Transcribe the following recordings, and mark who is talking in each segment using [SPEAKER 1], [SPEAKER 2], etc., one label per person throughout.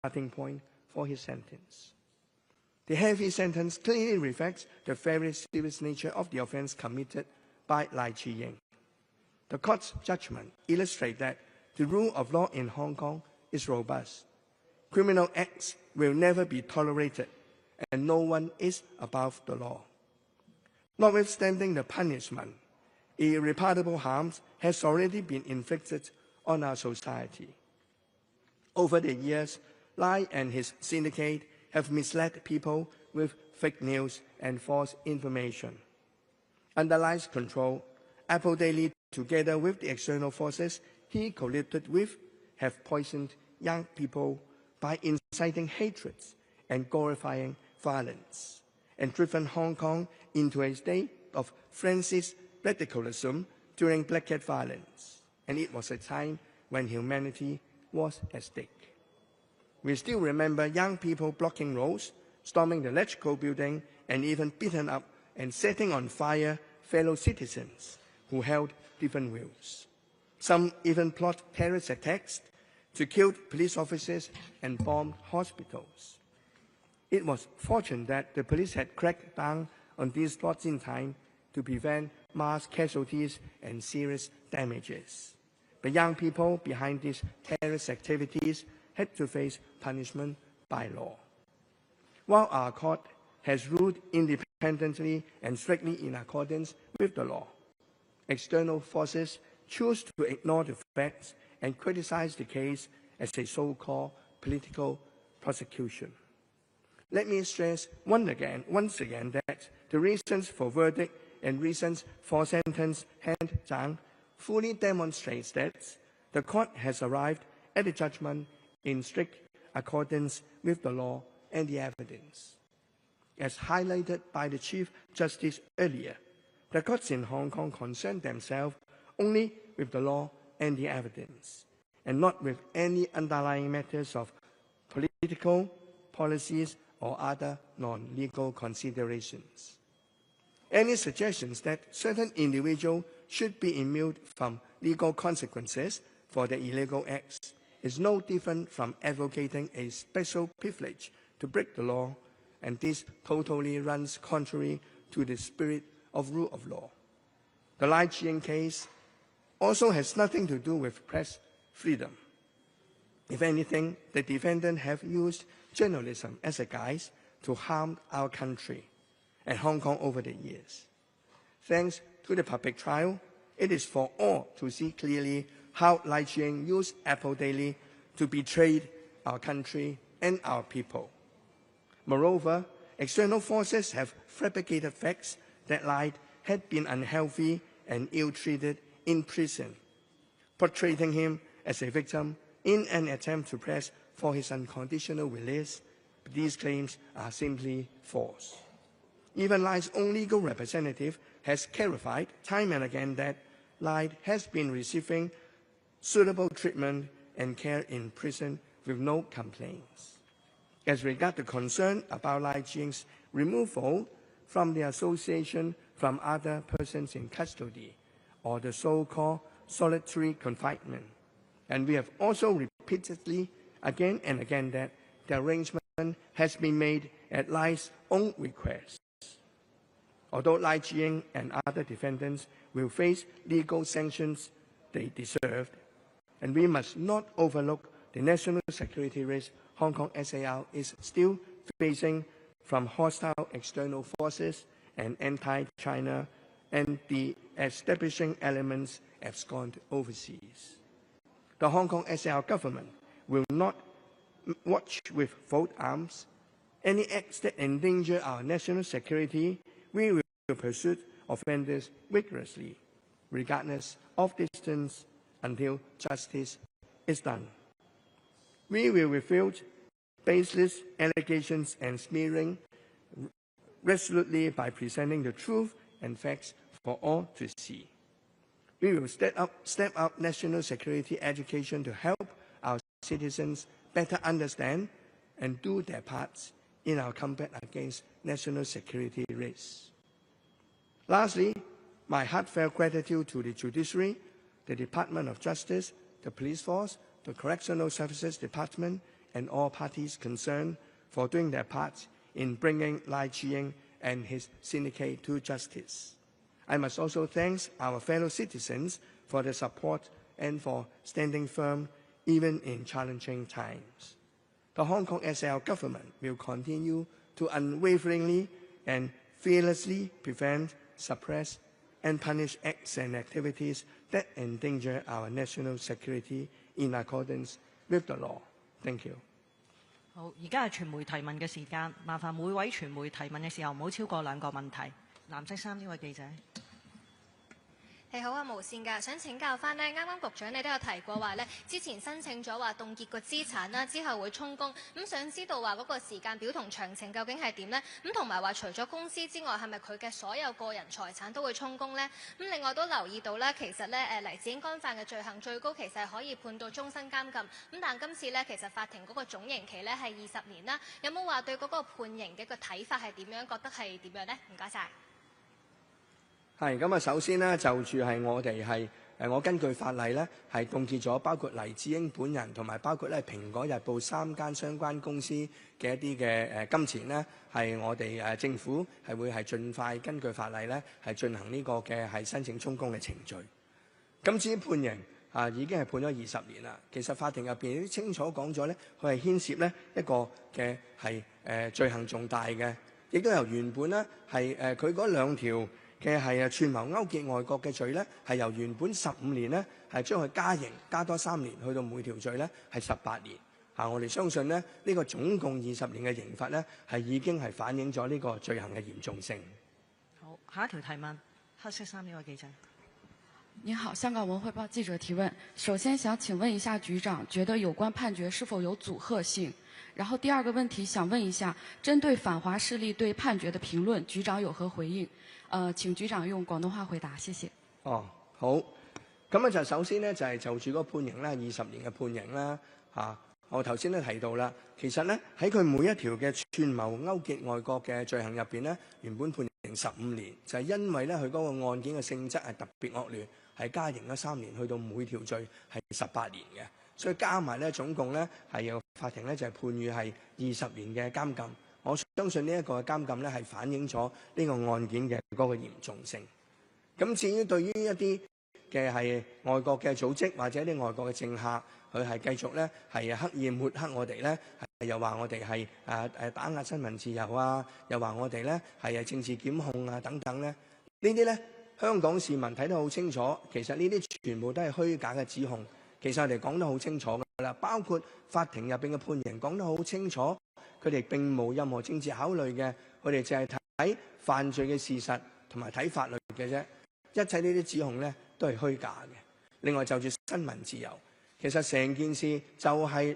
[SPEAKER 1] starting point for his sentence. The heavy sentence clearly reflects the very serious nature of the offense committed by Lai Chih-ying. The court's judgment illustrates that the rule of law in Hong Kong is robust. Criminal acts will never be tolerated, and no one is above the law. Notwithstanding the punishment, irreparable harm has already been inflicted on our society. Over the years, Lai and his syndicate have misled people with fake news and false information. Under Lai's control, Apple Daily, together with the external forces he colluded with, have poisoned young people by inciting hatred and glorifying violence, and driven Hong Kong into a state of frenzied radicalism during Black Cat violence. And it was a time when humanity was at stake. We still remember young people blocking roads, storming the electrical building, and even beating up and setting on fire fellow citizens who held different views. Some even plot terrorist attacks to kill police officers and bomb hospitals. It was fortunate that the police had cracked down on these plots in time to prevent mass casualties and serious damages. The young people behind these terrorist activities had to face punishment by law. While our court has ruled independently and strictly in accordance with the law, external forces choose to ignore the facts and criticize the case as a so-called political prosecution. Let me stress once again that the reasons for verdict and reasons for sentence hand down fully demonstrates that the court has arrived at a judgment in strict accordance with the law and the evidence. As highlighted by the Chief Justice earlier, the courts in Hong Kong concern themselves only with the law and the evidence, and not with any underlying matters of political, policies, or other non-legal considerations. Any suggestions that certain individuals should be immune from legal consequences for their illegal acts is no different from advocating a special privilege to break the law, and this totally runs contrary to the spirit of rule of law. The Lai Chih-ying case also has nothing to do with press freedom. If anything, the defendants have used journalism as a guise to harm our country and Hong Kong over the years. Thanks to the public trial, it is for all to see clearly how Lai Chih-ying used Apple Daily to betray our country and our people. Moreover, external forces have fabricated facts that Lai had been unhealthy and ill-treated in prison, portraying him as a victim in an attempt to press for his unconditional release. But these claims are simply false. Even Lai's own legal representative has clarified time and again that Lai has been receiving suitable treatment and care in prison with no complaints. As regards the concern about Lai Chih-ying's removal from the association from other persons in custody, or the so-called solitary confinement, and we have also repeatedly, again and again, that the arrangement has been made at Lai's own request. Although Lai Chih-ying and other defendants will face legal sanctions they deserved, and we must not overlook the national security risk Hong Kong SAR is still facing from hostile external forces and anti-China and the establishing elements abscond overseas. The Hong Kong SAR government will not watch with folded arms. Any acts that endanger our national security, we will pursue offenders vigorously, regardless of distance, until justice is done. We will refute baseless allegations and smearing resolutely by presenting the truth and facts for all to see. We will step up national security education to help our citizens better understand and do their parts in our combat against national security risks. Lastly, my heartfelt gratitude to the judiciary, the Department of Justice, the police force, the Correctional Services Department, and all parties concerned for doing their part in bringing Lai Chih-ying and his syndicate to justice. I must also thank our fellow citizens for their support and for standing firm even in challenging times. The Hong Kong SL government will continue to unwaveringly and fearlessly prevent, suppress, and punish acts and activities that endanger our national security in accordance with the law. Thank you.
[SPEAKER 2] 好，而家係傳媒提問嘅時間，麻煩每位傳媒提問嘅時候唔好超過2個問題。藍色衫呢位記者。
[SPEAKER 3] 你好啊，無線㗎，想請教翻呢，啱啱局長你都有提過話呢，之前申請咗話凍結個資產啦，之後會充公，咁想知道話嗰個時間表同詳情究竟係點呢？咁同埋話除咗公司之外，係咪佢嘅所有個人財產都會充公呢？咁另外都留意到啦，其實呢黎智英干犯嘅罪行最高其實係可以判到終身監禁，咁但今次呢，其實法庭嗰個總刑期呢係20年啦，有冇話對嗰個判刑嘅個睇法係點樣？覺得係點樣呢？唔該晒。
[SPEAKER 1] 係咁啊！首先呢，就住係我哋係我根據法例呢，係凍結咗包括黎智英本人同埋包括咧《蘋果日報》3間相關公司嘅一啲嘅金錢呢，係我哋政府係會係盡快根據法例呢，係進行呢個嘅係申請充公嘅程序。咁至於判刑已經係判咗20年啦。其實法庭入邊都清楚講咗呢，佢係牽涉呢一個嘅係罪行重大嘅，亦都由原本呢係佢嗰2條。嘅係串謀勾結外國嘅罪呢，係由原本15年呢，係將佢加刑加多3年，去到每條罪呢係18年。我哋相信呢，呢個總共20年嘅刑罰呢，係已經係反映咗呢個罪行嘅嚴重性。
[SPEAKER 2] 好，下一條提問，黑色衫呢位記者。
[SPEAKER 4] 您好，香港文匯報記者提問。首先想請問一下局長，覺得有關判決是否有阻嚇性？然後第二個問題想問一下，針對反華勢力對判決的評論，局長有何回應？請局長用廣東話回答，謝謝。
[SPEAKER 1] 哦，好。咁啊就首先呢，就係就住嗰個判刑啦，20年嘅判刑啦，我頭先都提到啦，其實呢，喺佢每一條嘅串謀勾結外國嘅罪行入邊呢，原本判刑15年，就係因為咧佢嗰個案件嘅性質係特別惡劣，係加刑咗3年，去到每條罪係18年嘅，所以加埋咧總共咧係由法庭咧就係判予係20年嘅監禁。我相信呢一個監禁咧係反映咗呢個案件嘅嗰個嚴重性。咁至於對於一啲嘅係外國嘅組織或者啲外國嘅政客，佢係繼續咧係刻意抹黑我哋咧，又話我哋係打壓新聞自由啊，又話我哋咧係政治檢控啊等等咧，呢啲咧香港市民睇得好清楚，其實呢啲全部都係虛假嘅指控。其實我哋講得好清楚㗎啦，包括法庭入邊嘅判刑講得好清楚。佢哋並冇任何政治考慮嘅，佢哋淨係睇犯罪嘅事實同埋睇法律嘅啫。一切呢啲指控咧都係虛假嘅。另外就住新聞自由，其實成件事就係、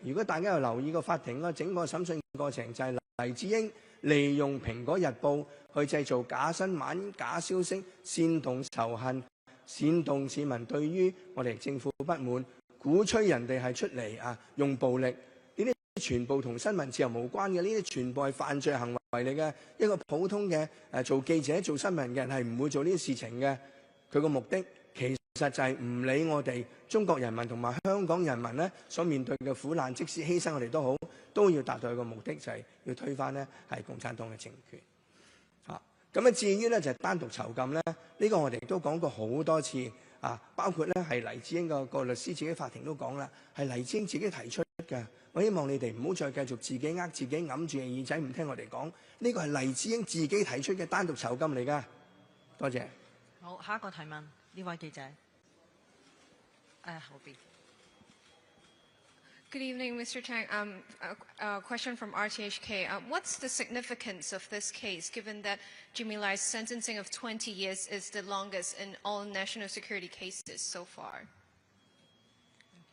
[SPEAKER 1] 如果大家有留意個法庭整個審訊過程，就係黎智英利用《蘋果日報》去製造假新聞、假消息，煽動仇恨，煽動市民對於我哋政府不滿，鼓吹人哋係出嚟用暴力。全部同新聞自由無關嘅，呢啲全部係犯罪行為嚟嘅。一個普通嘅做記者、做新聞嘅人係唔會做呢啲事情嘅。佢個目的其實就係唔理我哋中國人民同埋香港人民咧所面對嘅苦難，即使犧牲我哋都好，都要達到佢個目的，就係要推翻咧係共產黨嘅政權。咁至於咧就係單獨囚禁咧，呢個我哋都講過好多次包括咧係黎智英個律師自己法庭都講啦，係黎智英自己提出嘅。我希望你哋唔好再繼續自己自己揞住耳仔唔聽我哋講，呢個係黎智英自己提出嘅單獨囚禁嚟㗎。多謝。
[SPEAKER 2] 好，下一個提問，呢位記者。後邊。
[SPEAKER 5] Good evening, Mr. Chang. A question from RTHK. What's the significance of this case, given that Jimmy Lai's sentencing of 20 years is the longest in all national security cases so far?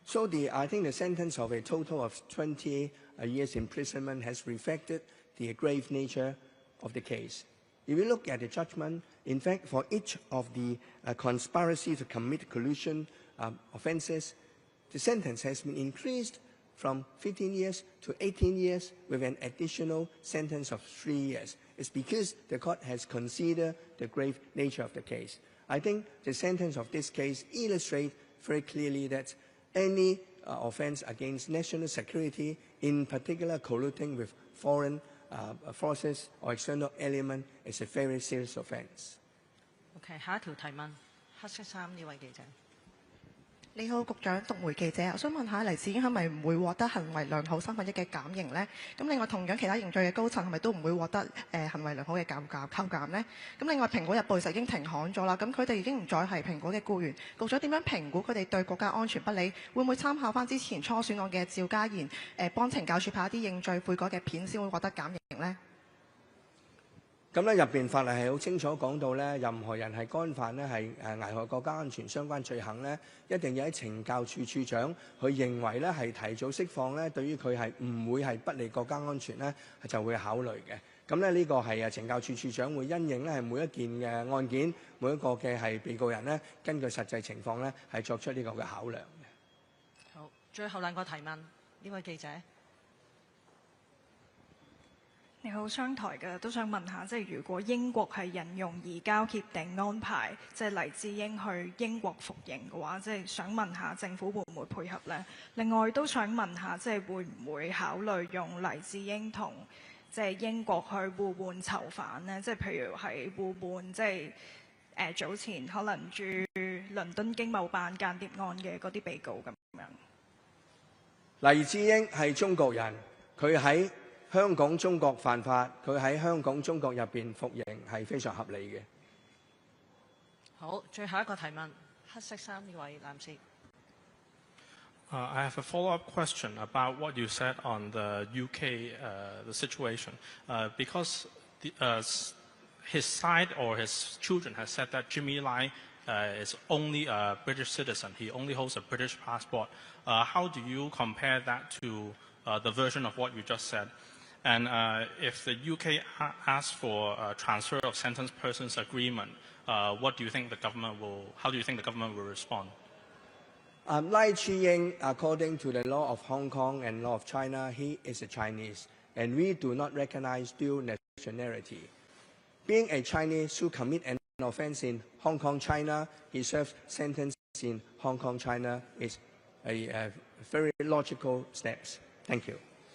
[SPEAKER 1] So I think the sentence of a total of 20 years imprisonment has reflected the grave nature of the case. If you look at the judgment, in fact, for each of the conspiracy to commit collusion offenses, the sentence has been increased from 15 years to 18 years with an additional sentence of 3 years. It's because the court has considered the grave nature of the case. I think the sentence of this case illustrates very clearly that any offense against national security in particular colluding with foreign forces or external element is a very serious offence.
[SPEAKER 2] OK， 下一條提問，黑色衫呢位記者。
[SPEAKER 6] 你好，局長，獨媒記者，我想問下黎智英係咪唔會獲得行為良好3分1嘅減刑呢？咁另外同樣其他刑罪嘅高層係咪都唔會獲得行為良好嘅扣減呢？咁另外蘋果日報其實已經停刊咗啦，咁佢哋已經唔再係蘋果嘅僱員，局長點樣評估佢哋對國家安全不理？會唔會參考翻之前初選案嘅趙家賢幫懲教處拍一啲認罪悔改嘅片先會獲得減刑呢？
[SPEAKER 1] 咁咧入邊法例係好清楚講到咧，任何人係干犯咧係危害國家安全相關罪行咧，一定要喺懲教處處長佢認為咧係提早釋放咧，對於佢係唔會係不利國家安全咧，就會考慮嘅。咁咧呢個係懲教處處長會因應咧係每一件嘅案件，每一個嘅係被告人咧，根據實際情況咧係作出呢個嘅考量嘅。
[SPEAKER 2] 好，最後2個提問，呢位記者。
[SPEAKER 7] 你好，商台嘅都想問下，即係如果英國係引用移交協定安排，即係黎智英去英國服刑嘅話，即係想問下政府會唔會配合呢？另外都想問下，即係會唔會考慮用黎智英同即係英國去互換囚犯呢？即係譬如係互換，即係早前可能駐倫敦經貿辦間諜案嘅嗰啲被告咁樣。
[SPEAKER 1] 黎智英係中國人，佢喺香港中國犯法，佢喺香港中國入邊服刑係非常合理嘅。
[SPEAKER 2] 好，最後一個提問，黑色衫呢位男士。
[SPEAKER 8] I have a follow-up question about what you said on the UK the situation, because his side or his children has said that Jimmy Lai is only a British citizen. He only holds a British passport. How do you compare that to the version of what you just said? And if the UK asks for a transfer of sentenced persons agreement, what do you think the government will? How do you think the government will respond?
[SPEAKER 1] Lai Chih-ying, according to the law of Hong Kong and law of China, he is a Chinese, and we do not recognize dual nationality. Being a Chinese who commit an offence in Hong Kong, China, he serves sentence in Hong Kong, China is a very logical steps. Thank you.